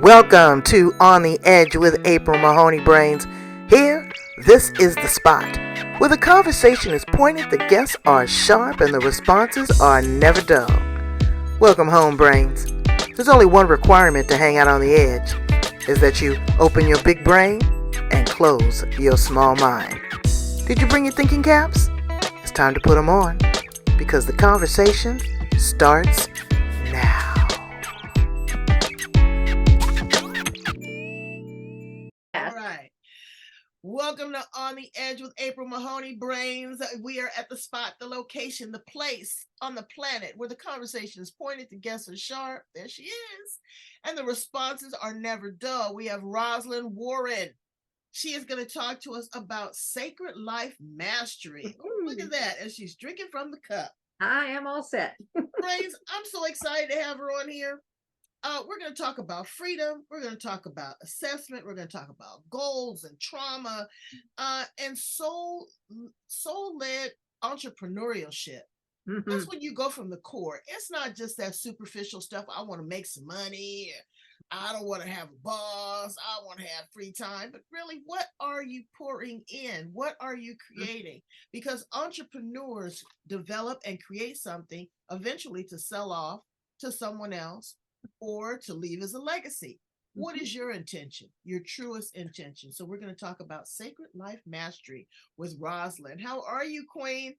Welcome to On the Edge with April Mahoney Brains. Here, this is the spot where the conversation is pointed, the guests are sharp, and the responses are never dull. Welcome home, Brains. There's only one requirement to hang out on the edge, is that you open your big brain and close your small mind. Did you bring your thinking caps? It's time to put them on, because the conversation starts now. Welcome to On the Edge with April Mahoney Brains. We are at the spot, the location, the place on the planet where the conversation is pointed, the guests are sharp. There she is. And the responses are never dull. We have Rozlyn Warren. She is going to talk to us about sacred life mastery. Ooh, look at that, as she's drinking from the cup. I am all set. Brains, I'm so excited to have her on here. We're going to talk about freedom. We're going to talk about assessment. We're going to talk about goals and trauma and soul-led entrepreneurship. Mm-hmm. That's when you go from the core. It's not just that superficial stuff. I want to make some money. I don't want to have a boss. I want to have free time. But really, what are you pouring in? What are you creating? Because entrepreneurs develop and create something eventually to sell off to someone else, or to leave as a legacy. What is your intention, your truest intention? So we're going to talk about sacred life mastery with Rozlyn. How are you, Queen?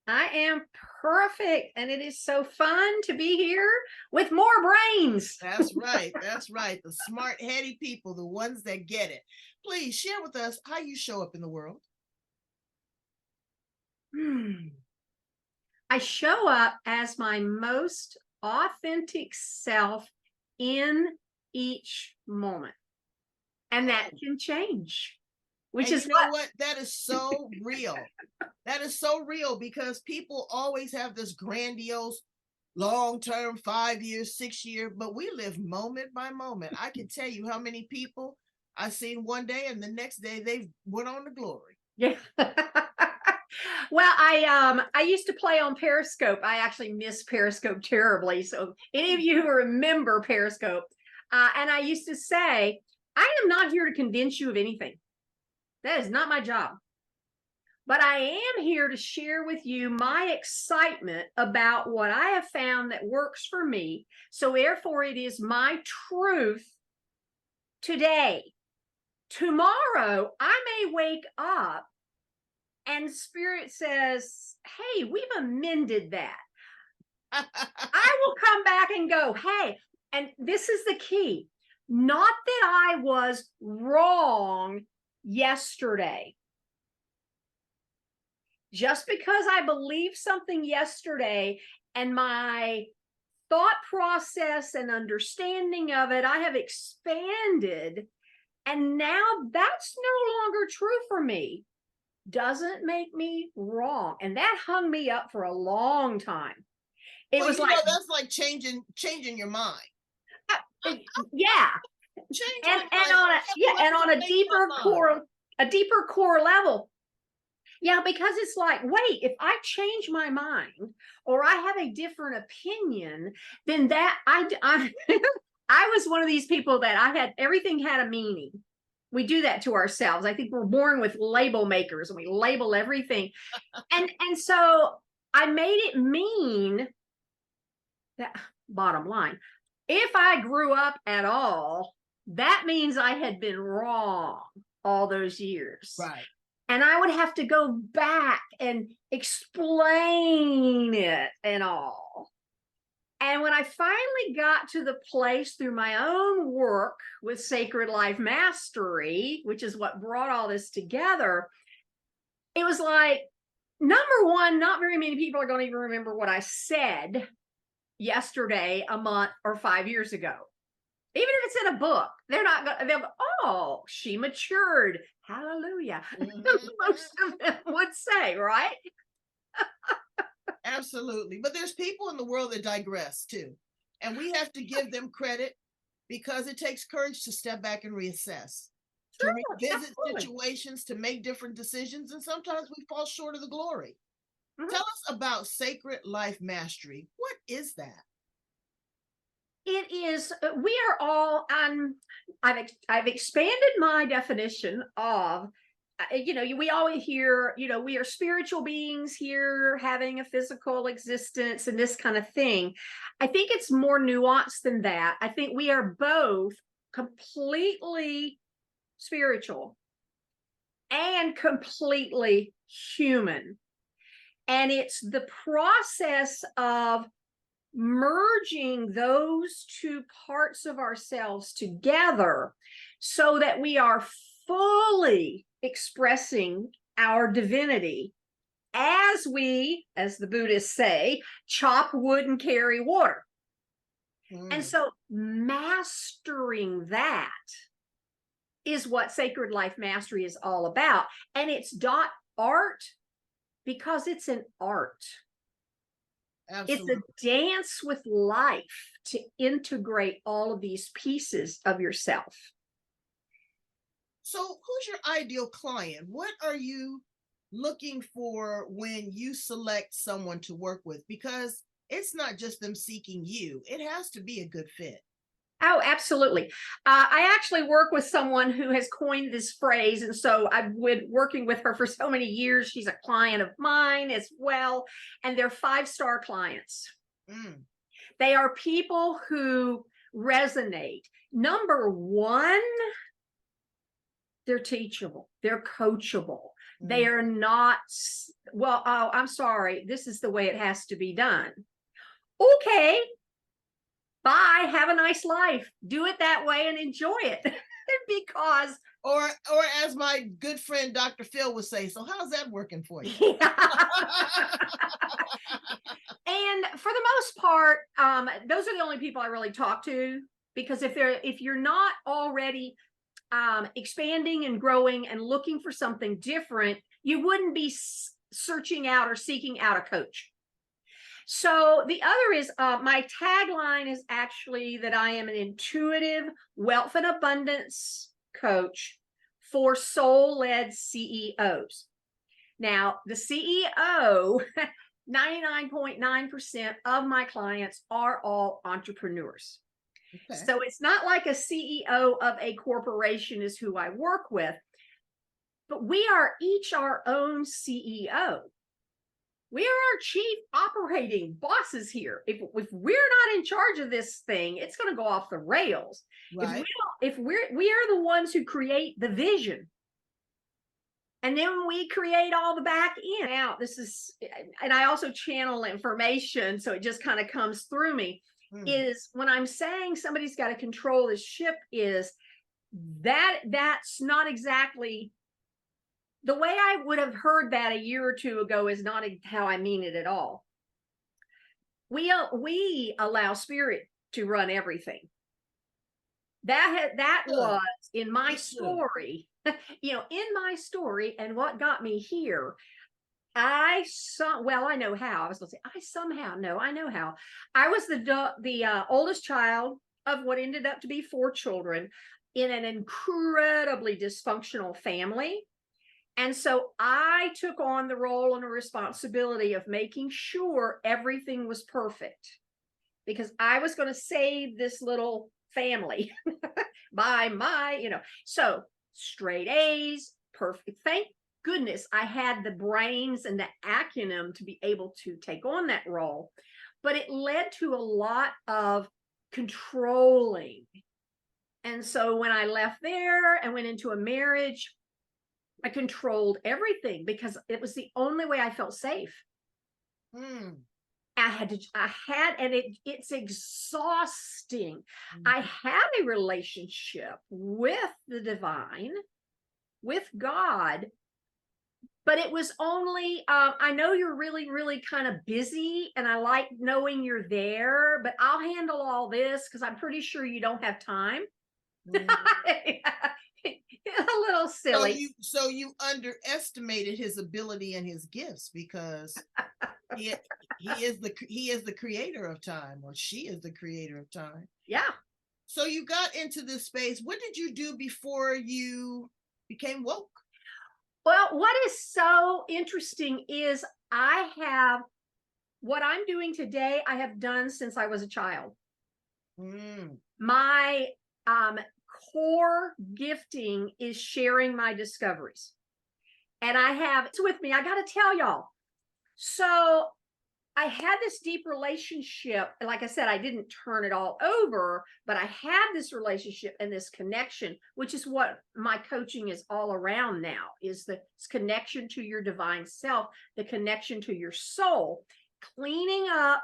I am perfect, and it is so fun to be here with more brains. That's right. That's right. The smart, heady people, the ones that get it. Please share with us how you show up in the world. I show up as my most authentic self in each moment, and that can change, which is what that is so real. That is so real, because people always have this grandiose long-term 5 years, 6 year, but we live moment by moment. I can tell you how many people I've seen one day and the next day they went on to glory. Yeah. Well, I used to play on Periscope. I actually miss Periscope terribly. So any of you who remember Periscope, and I used to say, I am not here to convince you of anything. That is not my job. But I am here to share with you my excitement about what I have found that works for me. So therefore, it is my truth today. Tomorrow, I may wake up and Spirit says, hey, we've amended that. I will come back and go, hey, and this is the key. Not that I was wrong yesterday. Just because I believed something yesterday and my thought process and understanding of it, I have expanded. And now that's no longer true for me. Doesn't make me wrong. And that hung me up for a long time. It was like, that's like changing your mind. Yeah. And on a deeper core level. Yeah, because it's like, wait, if I change my mind or I have a different opinion, then that I was one of these people that everything had a meaning. We do that to ourselves. I think we're born with label makers and we label everything. And so I made it mean that, bottom line, if I grew up at all, that means I had been wrong all those years. Right. And I would have to go back and explain it and all. And when I finally got to the place through my own work with Sacred Life Mastery, which is what brought all this together, it was like, number one, not very many people are going to even remember what I said yesterday, a month, or 5 years ago. Even if it's in a book, they're not going to, they'll go, oh, she matured. Hallelujah. Most of them would say, right? Absolutely. But there's people in the world that digress too. And we have to give them credit, because it takes courage to step back and reassess, to revisit situations, to make different decisions. And sometimes we fall short of the glory. Tell us about Sacred Life Mastery. What is that? It is, we are all on, I've expanded my definition of, we always hear, we are spiritual beings here having a physical existence and this kind of thing. I think it's more nuanced than that. I think we are both completely spiritual and completely human. And it's the process of merging those two parts of ourselves together so that we are fully expressing our divinity as we, as the Buddhists say, chop wood and carry water. And so mastering that is what Sacred Life Mastery is all about. And it's .art because it's an art. Absolutely. It's a dance with life to integrate all of these pieces of yourself. So who's your ideal client? What are you looking for when you select someone to work with? Because it's not just them seeking you. It has to be a good fit. Oh, absolutely. I actually work with someone who has coined this phrase. And so I've been working with her for so many years. She's a client of mine as well. And they're 5-star clients. They are people who resonate. Number one, they're teachable. They're coachable. They are not, well, oh, I'm sorry. This is the way it has to be done. Okay. Bye, have a nice life. Do it that way and enjoy it. Because or as my good friend Dr. Phil would say, so how's that working for you? And for the most part, those are the only people I really talk to, because if you're not already expanding and growing and looking for something different, you wouldn't be searching out or seeking out a coach. So the other is, my tagline is actually that I am an intuitive wealth and abundance coach for soul-led CEOs. Now, the CEO, 99.9% of my clients are all entrepreneurs. Okay. So it's not like a CEO of a corporation is who I work with, but we are each our own CEO. We are our chief operating bosses here. If we're not in charge of this thing, it's going to go off the rails. Right. If we are the ones who create the vision, and then we create all the back end. Now, this is, and I also channel information, so it just kind of comes through me. Is when I'm saying somebody's got to control the ship, is that's not exactly the way I would have heard that a year or two ago, is not how I mean it at all. We allow spirit to run everything. That was in my story, in my story, and what got me here. I know how. I was going to say, I know how. I was the oldest child of what ended up to be 4 children in an incredibly dysfunctional family. And so I took on the role and the responsibility of making sure everything was perfect, because I was going to save this little family by so straight A's, perfect. Thank goodness I had the brains and the acumen to be able to take on that role. But it led to a lot of controlling. And so when I left there and went into a marriage, I controlled everything because it was the only way I felt safe. And it's exhausting. I had a relationship with the divine, with God, but it was only, I know you're really, really kind of busy, and I like knowing you're there, but I'll handle all this because I'm pretty sure you don't have time. A little silly. So you underestimated his ability and his gifts, because he is the creator of time, or she is the creator of time. Yeah. So you got into this space. What did you do before you became woke? Well, what is so interesting is what I'm doing today, I have done since I was a child. My core gifting is sharing my discoveries. And I have it's with me. I got to tell y'all. So I had this deep relationship. Like I said, I didn't turn it all over, but I had this relationship and this connection, which is what my coaching is all around now, is the connection to your divine self, the connection to your soul, cleaning up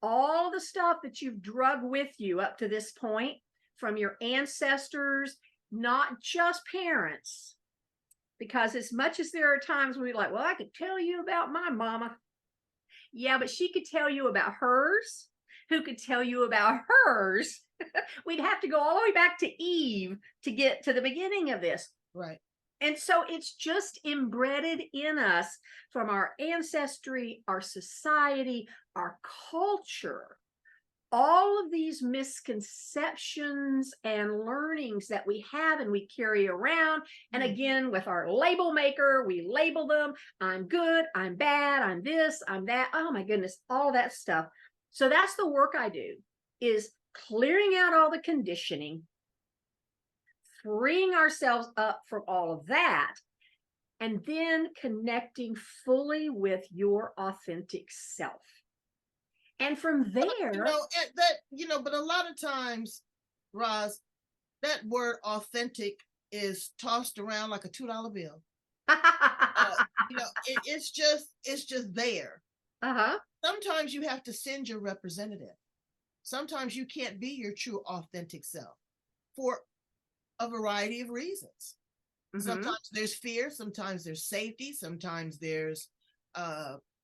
all the stuff that you've drug with you up to this point from your ancestors, not just parents. Because as much as there are times we're like, well, I could tell you about my mama. Yeah, but she could tell you about hers. Who could tell you about hers? We'd have to go all the way back to Eve to get to the beginning of this. Right. And so it's just embedded in us from our ancestry, our society, our culture. All of these misconceptions and learnings that we have and we carry around. And again, with our label maker, we label them. I'm good, I'm bad, I'm this, I'm that. Oh my goodness, all that stuff. So that's the work I do, is clearing out all the conditioning, freeing ourselves up from all of that, and then connecting fully with your authentic self. And from there, but a lot of times, Roz, that word authentic is tossed around like a $2 bill. It's just there. Sometimes you have to send your representative. Sometimes you can't be your true authentic self for a variety of reasons. Sometimes there's fear, sometimes there's safety, sometimes there's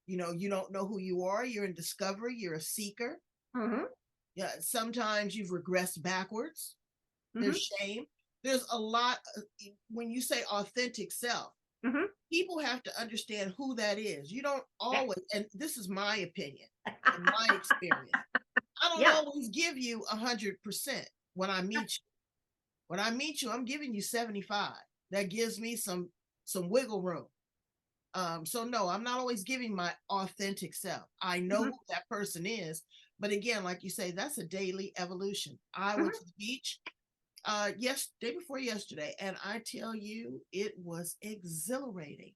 you don't know who you are. You're in discovery. You're a seeker. Yeah. Sometimes you've regressed backwards. There's shame. There's a lot. When you say authentic self, people have to understand who that is. You don't always, and this is my opinion, and my experience. I don't always give you 100% when I meet you. When I meet you, I'm giving you 75. That gives me some wiggle room. So no, I'm not always giving my authentic self. I know who that person is, but again, like you say, that's a daily evolution. I went to the beach day before yesterday, and I tell you, it was exhilarating.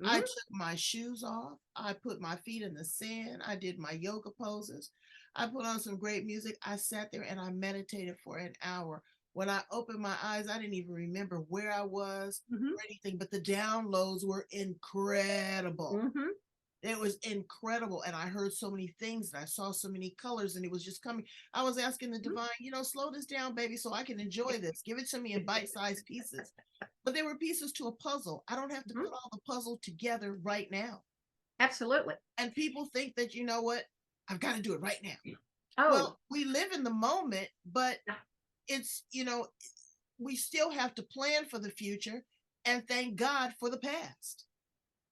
I took my shoes off. I put my feet in the sand. I did my yoga poses. I put on some great music. I sat there and I meditated for an hour. When I opened my eyes, I didn't even remember where I was or anything, but the downloads were incredible. It was incredible. And I heard so many things and I saw so many colors and it was just coming. I was asking the divine, slow this down, baby, so I can enjoy this. Give it to me in bite-sized pieces. But there were pieces to a puzzle. I don't have to put all the puzzle together right now. Absolutely. And people think that, you know what, I've got to do it right now. Oh. Well, we live in the moment, but it's, we still have to plan for the future and thank God for the past.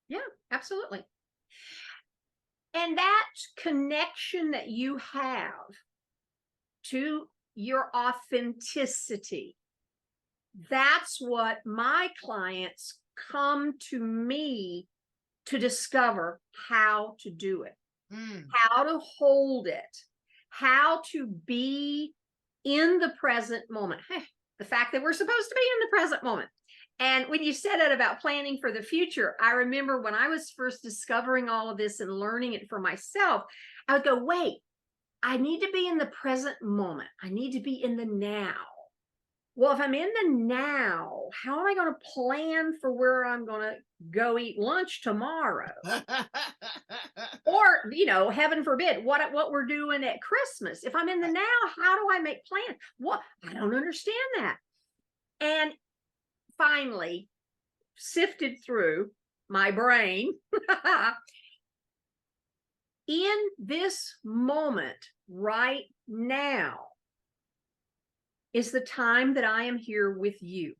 Yeah, absolutely. And that connection that you have to your authenticity, that's what my clients come to me to discover how to do it, how to hold it, how to be in the present moment. The fact that we're supposed to be in the present moment. And when you said it about planning for the future, I remember when I was first discovering all of this and learning it for myself, I would go, wait, I need to be in the present moment. I need to be in the now. Well, if I'm in the now, how am I going to plan for where I'm going to go eat lunch tomorrow? Or, heaven forbid, what we're doing at Christmas. If I'm in the now, how do I make plans? What? I don't understand that. And finally, sifted through my brain, in this moment right now is the time that I am here with you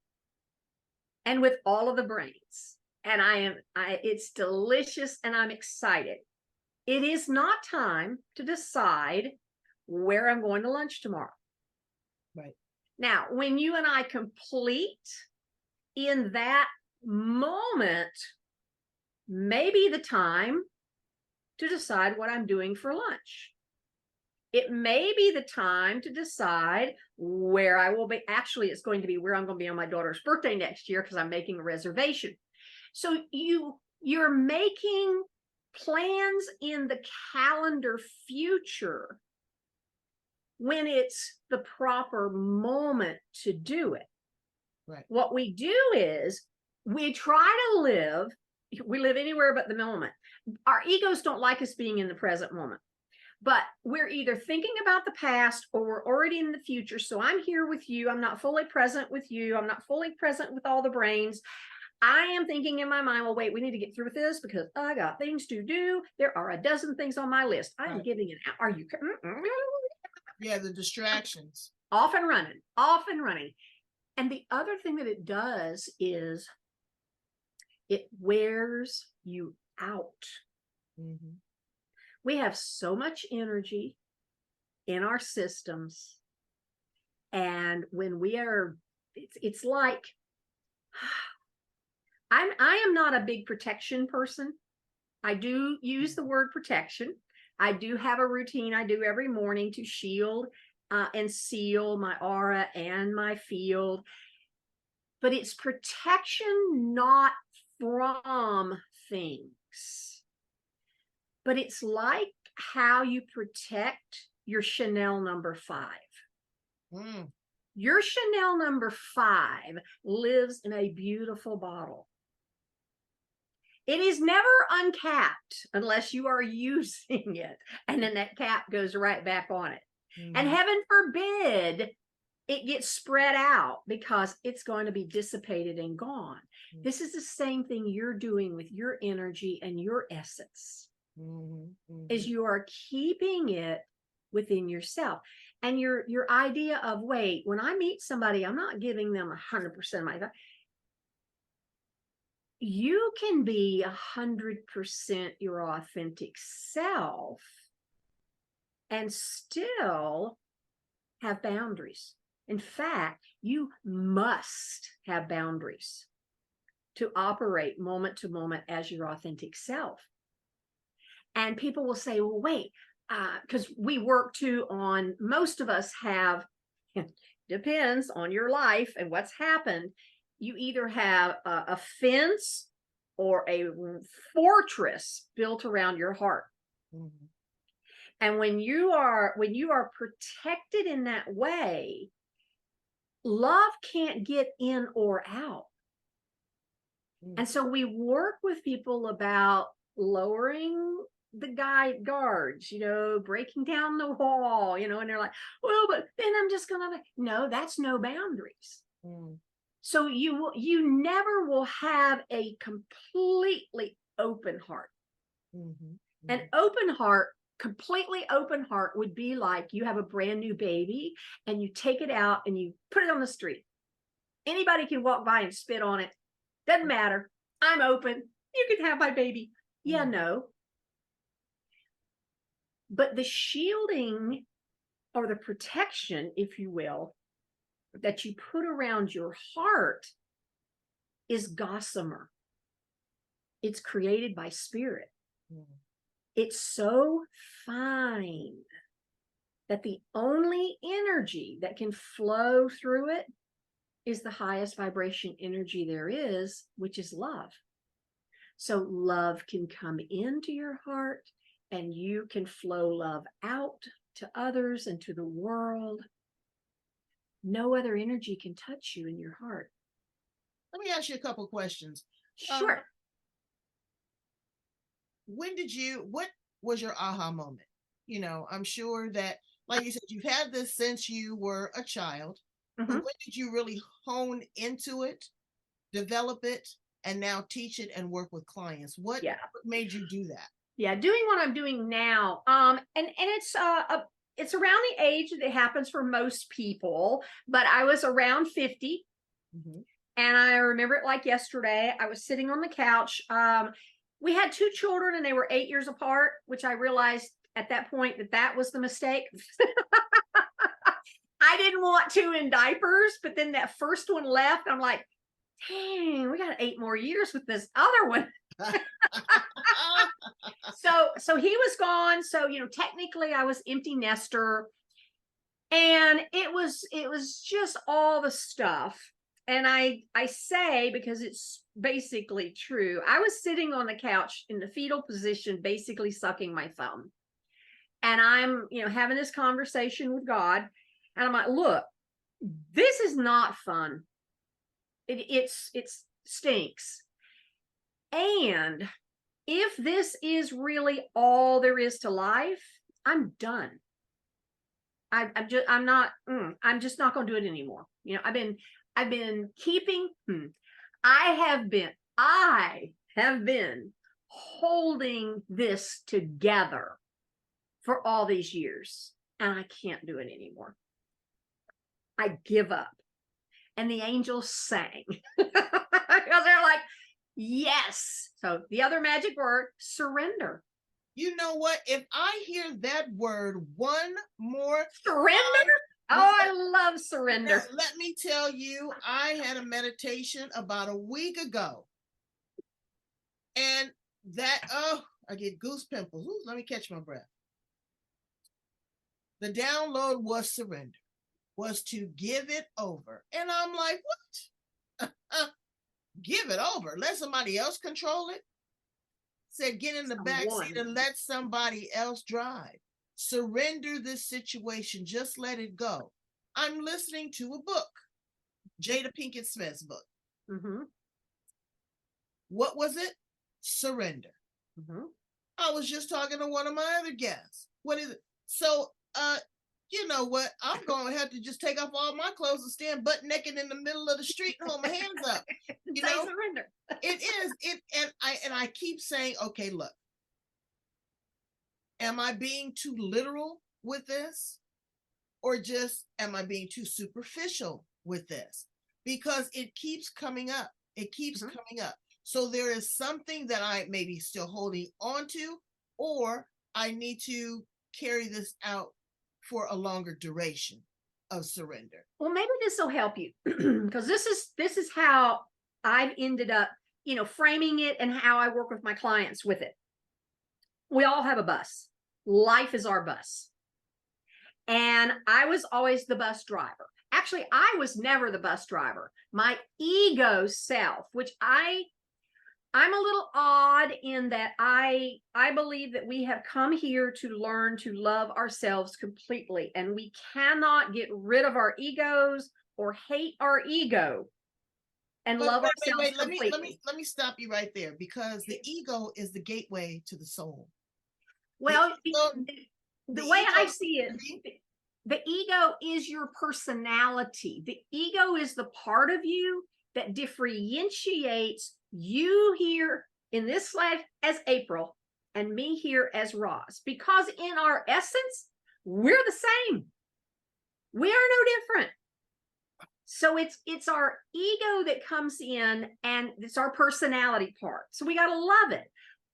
and with all of the brains. And it's delicious and I'm excited. It is not time to decide where I'm going to lunch tomorrow. Right. Now, when you and I complete in that moment, maybe the time to decide what I'm doing for lunch. It may be the time to decide where I will be. Actually, it's going to be where I'm going to be on my daughter's birthday next year because I'm making a reservation. So you're making plans in the calendar future when it's the proper moment to do it. Right. What we do is we live anywhere but the moment. Our egos don't like us being in the present moment. But we're either thinking about the past or we're already in the future. So I'm here with you. I'm not fully present with you. I'm not fully present with all the brains. I am thinking in my mind, well, wait, we need to get through with this because I got things to do. There are a dozen things on my list. I am giving it out. Are you? Yeah, the distractions. Off and running. And the other thing that it does is it wears you out. Mm-hmm. We have so much energy in our systems. And when we are, it's like, I am not a big protection person. I do use the word protection. I do have a routine I do every morning to shield and seal my aura and my field. But it's protection not from things. But it's like how you protect your Chanel number 5. Your Chanel number 5 lives in a beautiful bottle. It is never uncapped unless you are using it. And then that cap goes right back on it. Mm-hmm. And heaven forbid it gets spread out because it's going to be dissipated and gone. Mm-hmm. This is the same thing you're doing with your energy and your essence. Mm-hmm. Is you are keeping it within yourself. And your idea of, wait, when I meet somebody, I'm not giving them 100% of my time. You can be 100% your authentic self and still have boundaries. In fact, you must have boundaries to operate moment to moment as your authentic self. And people will say, well, wait, because we work too on, most of us have, depends on your life and what's happened. You either have a fence or a fortress built around your heart. Mm-hmm. And when you are protected in that way, love can't get in or out. Mm-hmm. And so we work with people about lowering the guards, breaking down the wall, and they're like, well, but then I'm just gonna, no, that's no boundaries. Mm. So you never will have a completely open heart. Mm-hmm. An open heart, completely open heart would be like you have a brand new baby and you take it out and you put it on the street. Anybody can walk by and spit on it. Doesn't matter. I'm open. You can have my baby. Yeah, no. But the shielding or the protection, if you will, that you put around your heart is gossamer. It's created by spirit. Mm. It's so fine that the only energy that can flow through it is the highest vibration energy there is, which is love. So love can come into your heart and you can flow love out to others and to the world. No other energy can touch you in your heart. Let me ask you a couple questions. Sure. What was your aha moment? I'm sure that, like you said, you've had this since you were a child. Mm-hmm. When did you really hone into it, develop it, and now teach it and work with clients? What made you do that? Yeah, doing what I'm doing now. And it's around the age that it happens for most people, but I was around 50. Mm-hmm. And I remember it like yesterday. I was sitting on the couch. We had 2 children and they were 8 years apart, which I realized at that point that was the mistake. I didn't want 2 in diapers, but then that first one left. I'm like, dang, we got 8 more years with this other one. So he was gone. So, technically I was empty nester, and it was just all the stuff. And I say, because it's basically true, I was sitting on the couch in the fetal position, basically sucking my thumb. And I'm, having this conversation with God, and I'm like, look, this is not fun. It stinks. And if this is really all there is to life, I'm done. I'm just not going to do it anymore. I've been keeping, I have been holding this together for all these years, and I can't do it anymore. I give up. And the angels sang because they're like, yes. So the other magic word, surrender. You know what? If I hear that word one more surrender, I love surrender. Let me tell you, I had a meditation about a week ago, and I get goose pimples. Ooh, let me catch my breath. The download was surrender, was to give it over. And I'm like, what? Give it over? Let somebody else control it? Said, get in the back seat and let somebody else drive. Surrender this situation. Just let it go. I'm listening to a book, Jada Pinkett Smith's book. Mm-hmm. What was it? Surrender. Mm-hmm. I was just talking to one of my other guests. What is it? So, you know what? I'm going to have to just take off all my clothes and stand butt naked in the middle of the street and hold my hands up. You know, surrender. It is. And I keep saying, okay, look, am I being too literal with this? Or just am I being too superficial with this? Because it keeps coming up. It keeps coming up. So there is something that I may be still holding on to, or I need to carry this out for a longer duration of surrender. Well, maybe this will help you, because this is how I've ended up, framing it, and how I work with my clients with it. We all have a bus. Life is our bus. And I was always the bus driver. Actually, I was never the bus driver. My ego self, which I'm a little odd in that I believe that we have come here to learn to love ourselves completely, and we cannot get rid of our egos or hate our ego and love ourselves completely. Let me stop you right there, because the ego is the gateway to the soul. Well, the way I see it, the ego is your personality. The ego is the part of you that differentiates you here in this life as April and me here as Roz, because in our essence, we're the same. We are no different. So it's our ego that comes in, and it's our personality part. So we got to love it.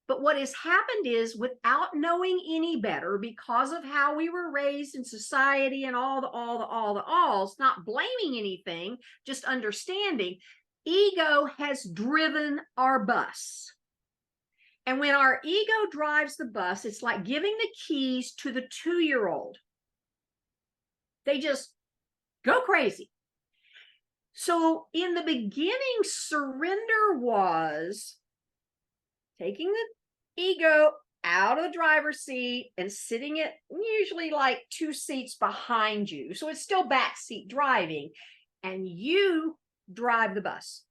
But what has happened is, without knowing any better, because of how we were raised in society and all the alls, not blaming anything, just understanding, ego has driven our bus. And when our ego drives the bus, it's like giving the keys to the 2-year-old. They just go crazy. So in the beginning, surrender was taking the ego out of the driver's seat and sitting it usually like 2 seats behind you. So it's still backseat driving, and you drive the bus.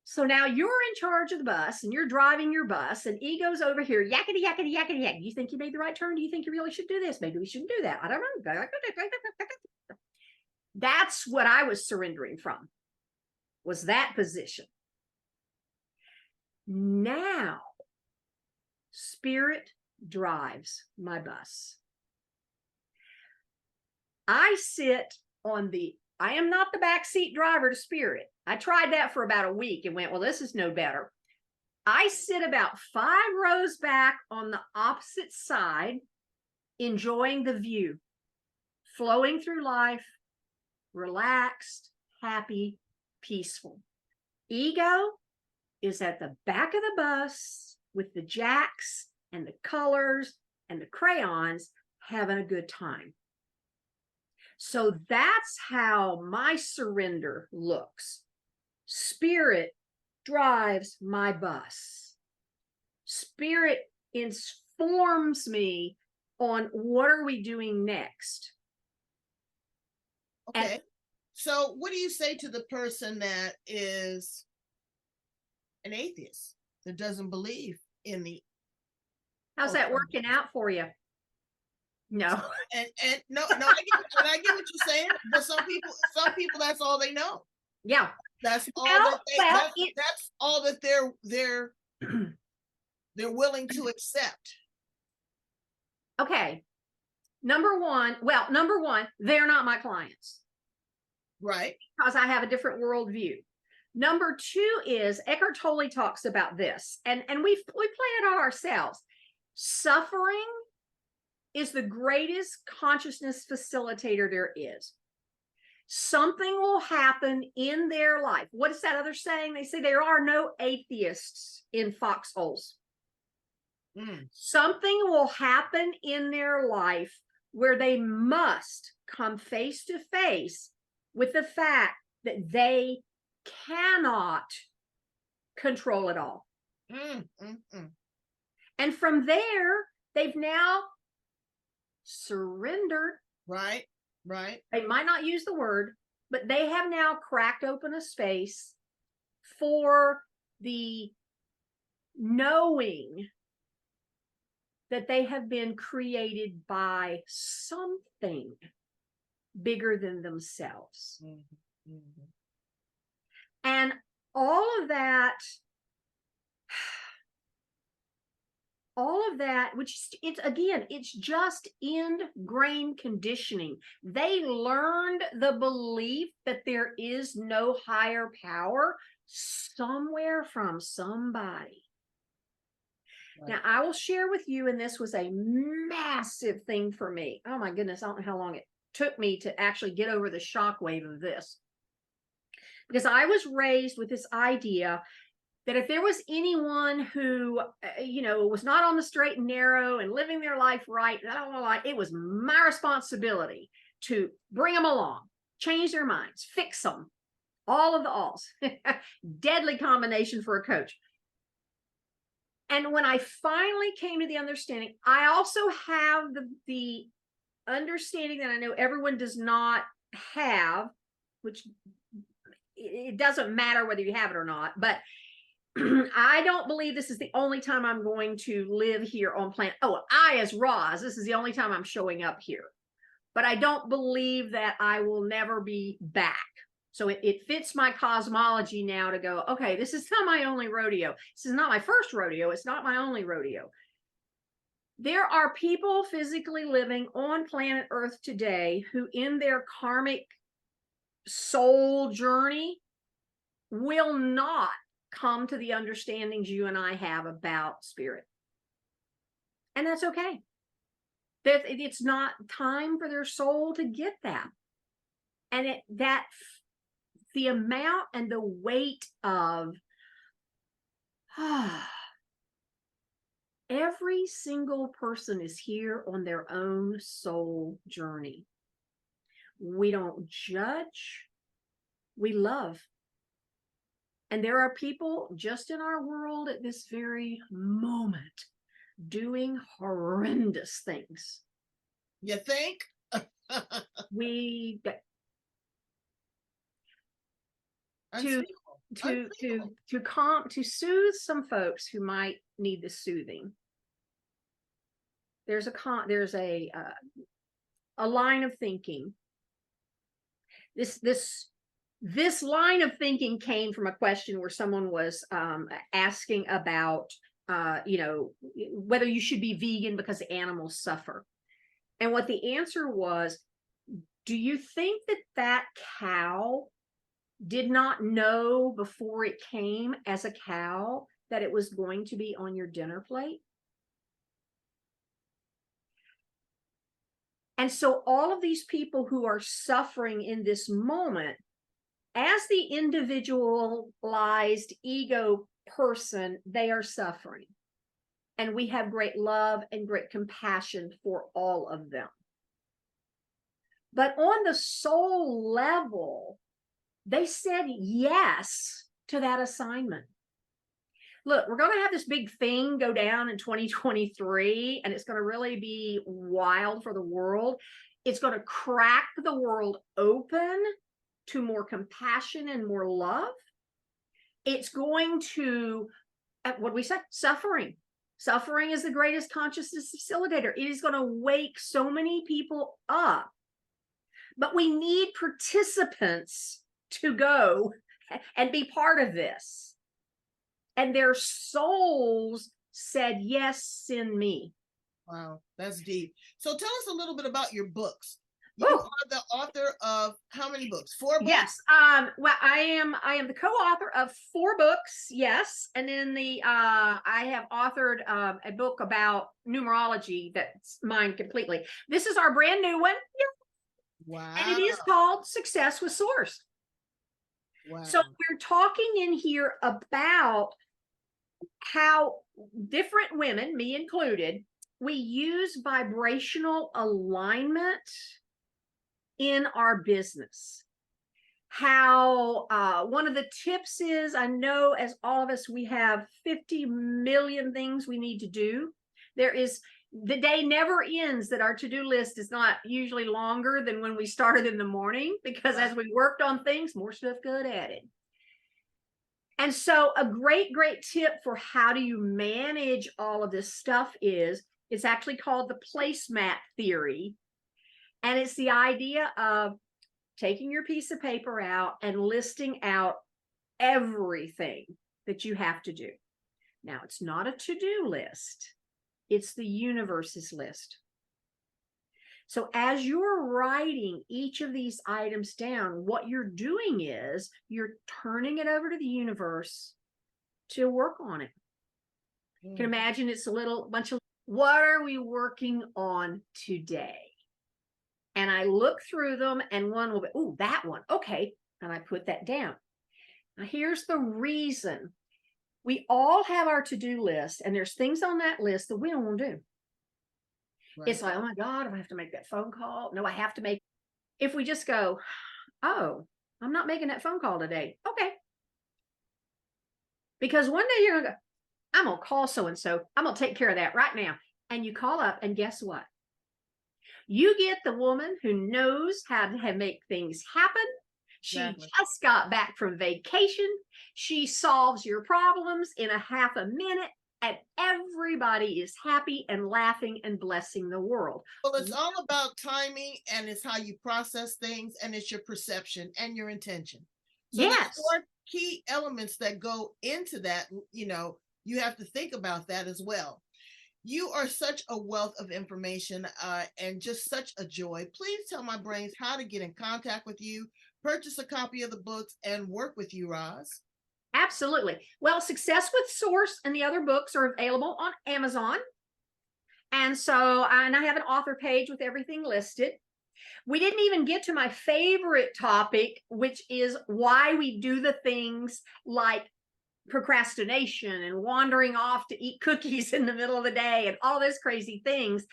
So now you're in charge of the bus, and you're driving your bus, and ego's over here, yakety, yakety, yakety, yakety. You think you made the right turn? Do you think you really should do this? Maybe we shouldn't do that. I don't know. That's what I was surrendering from, was that position. Now, spirit drives my bus. I am not the backseat driver to spirit. I tried that for about a week and went, well, this is no better. I sit about 5 rows back on the opposite side, enjoying the view, flowing through life, relaxed, happy, peaceful. Ego, is at the back of the bus with the jacks and the colors and the crayons, having a good time. So that's how my surrender looks. Spirit drives my bus. Spirit informs me on what are we doing next. Okay. So what do you say to the person that is an atheist, that doesn't believe in the... How's that working out for you? No. And no, I get what you're saying, but some people that's all they know. Yeah. That's all that's all that they're willing to accept. Okay. Number one, they're not my clients. Right. Because I have a different worldview. Number two is Eckhart Tolle talks about this, and we play it out ourselves. Suffering is the greatest consciousness facilitator there is. Something will happen in their life. What is that other saying? They say there are no atheists in foxholes. Something will happen in their life where they must come face to face with the fact that they cannot control it all. And from there, they've now surrendered. Right. They might not use the word, but they have now cracked open a space for the knowing that they have been created by something bigger than themselves. And all of that, which it's just ingrained conditioning. They learned the belief that there is no higher power somewhere from somebody. Right. Now, I will share with you, and this was a massive thing for me. Oh my goodness, I don't know how long it took me to actually get over the shockwave of this. Because I was raised with this idea that if there was anyone who, was not on the straight and narrow and living their life right, it was my responsibility to bring them along, change their minds, fix them, all of the alls. Deadly combination for a coach. And when I finally came to the understanding, I also have the understanding that I know everyone does not have, which it doesn't matter whether you have it or not, but I don't believe this is the only time I'm going to live here on planet. As Roz, this is the only time I'm showing up here. But I don't believe that I will never be back. So it fits my cosmology now to go, okay, this is not my only rodeo. This is not my first rodeo. It's not my only rodeo. There are people physically living on planet Earth today who in their karmic soul journey will not come to the understandings you and I have about spirit. And that's okay. It's not time for their soul to get that. And the amount and the weight of every single person is here on their own soul journey. We don't judge, we love. And there are people just in our world at this very moment doing horrendous things. You think? To soothe some folks who might need the soothing. There's a line of thinking. This line of thinking came from a question where someone was asking about whether you should be vegan because animals suffer. And what the answer was, do you think that cow did not know before it came as a cow that it was going to be on your dinner plate? And so all of these people who are suffering in this moment, as the individualized ego person, they are suffering. And we have great love and great compassion for all of them. But on the soul level, they said yes to that assignment. Look, we're going to have this big thing go down in 2023, and it's going to really be wild for the world. It's going to crack the world open to more compassion and more love. It's going to, what we said, suffering. Suffering is the greatest consciousness facilitator. It is going to wake so many people up. But we need participants to go and be part of this. And their souls said, yes, send me. Wow, that's deep. So tell us a little bit about your books. You are the author of how many books? 4 books? Yes. Well, I am the co-author of 4 books. Yes. And then I have authored a book about numerology that's mine completely. This is our brand new one. Wow. And it is called Success with Source. Wow. So we're talking in here about how different women, me included, we use vibrational alignment in our business. How one of the tips is, I know as all of us, we have 50 million things we need to do. The day never ends that our to-do list is not usually longer than when we started in the morning, because as we worked on things, more stuff got added. And so a great tip for how do you manage all of this stuff is, it's actually called the placemat theory. And it's the idea of taking your piece of paper out and listing out everything that you have to do. Now, it's not a to-do list. It's the universe's list. So as you're writing each of these items down, what you're doing is you're turning it over to the universe to work on it. You can imagine it's a little bunch of, what are we working on today? And I look through them, and one will be, oh, that one. Okay. And I put that down. Now, here's the reason. We all have our to-do list, and there's things on that list that we don't want to do. Right. It's like, oh my God, do I have to make that phone call? No, I have to make. If we just go, oh, I'm not making that phone call today. Okay. Because one day you're going to go, I'm going to call so-and-so. I'm going to take care of that right now. And you call up, and guess what? You get the woman who knows how to make things happen. She just got back from vacation. She solves your problems in a half a minute, and everybody is happy and laughing and blessing the world. Well, it's all about timing, and it's how you process things, and it's your perception and your intention. So there's 4 key elements that go into that. You know, you have to think about that as well. You are such a wealth of information and just such a joy. Please tell my brains how to get in contact with you, purchase a copy of the books, and work with you, Roz. Absolutely. Well, Success with Source and the other books are available on Amazon. And so, and I have an author page with everything listed. We didn't even get to my favorite topic, which is why we do the things like procrastination and wandering off to eat cookies in the middle of the day and all those crazy things.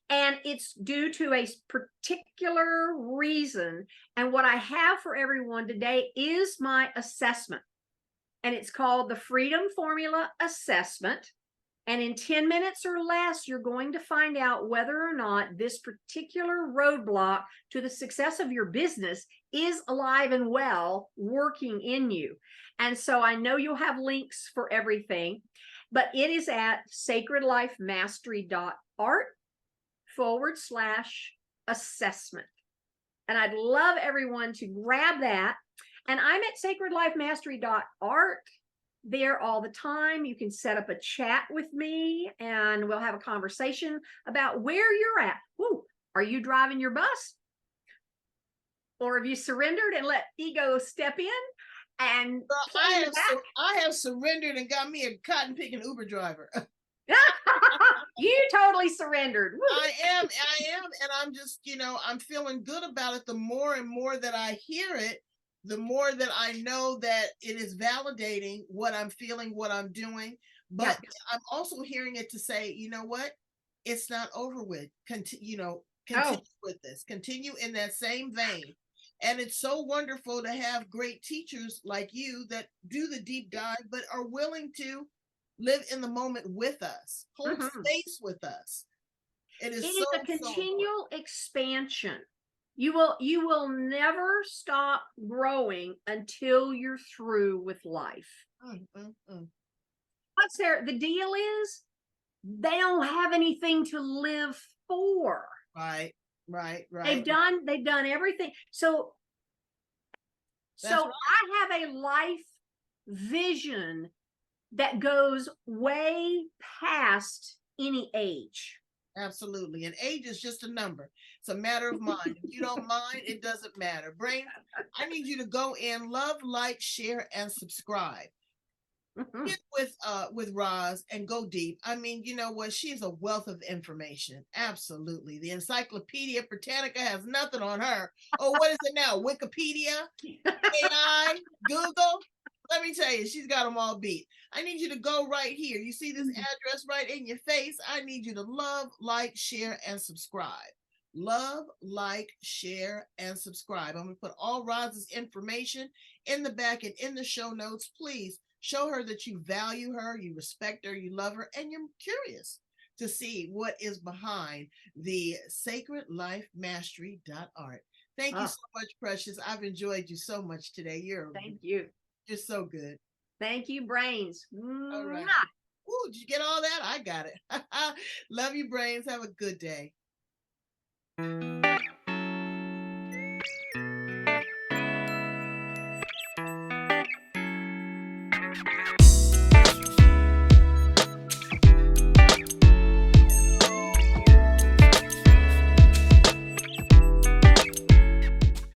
And it's due to a particular reason. And what I have for everyone today is my assessment. And it's called the Freedom Formula Assessment. And in 10 minutes or less, you're going to find out whether or not this particular roadblock to the success of your business is alive and well working in you. And so I know you'll have links for everything, but it is at sacredlifemastery.art/assessment. And I'd love everyone to grab that. And I'm at sacredlifemastery.art there all the time. You can set up a chat with me, and we'll have a conversation about where you're at. Ooh, are you driving your bus? Or have you surrendered and let ego step in? And I have surrendered and got me a cotton picking Uber driver. You totally surrendered. Woo. I am, and I'm just, I'm feeling good about it. The more and more that I hear it, the more that I know that it is validating what I'm feeling, what I'm doing. But I'm also hearing it to say, you know what? It's not over with. Continue with this. Continue in that same vein. And it's so wonderful to have great teachers like you that do the deep dive, but are willing to live in the moment with us, hold space with us. It is a continual expansion. You will never stop growing until you're through with life. What's there? The deal is they don't have anything to live for. Right. They've done everything. So right. I have a life vision that goes way past any age. Absolutely. And age is just a number. It's a matter of mind. If you don't mind, it doesn't matter. Brain, I need you to go in, love, like, share, and subscribe. Get with Roz and go deep. I mean, you know what? She's a wealth of information. Absolutely. The Encyclopedia Britannica has nothing on her. Oh, what is it now? Wikipedia? AI? Google? Let me tell you, she's got them all beat. I need you to go right here. You see this address right in your face? I need you to love, like, share, and subscribe. Love, like, share, and subscribe. I'm going to put all Roz's information in the back and in the show notes. Please show her that you value her, you respect her, you love her, and you're curious to see what is behind the sacred Life Mastery.Art. Thank you so much, Precious. I've enjoyed you so much today. Thank you. You're so good. Thank you, Brains. All right. Ooh, did you get all that? I got it. Love you, Brains. Have a good day.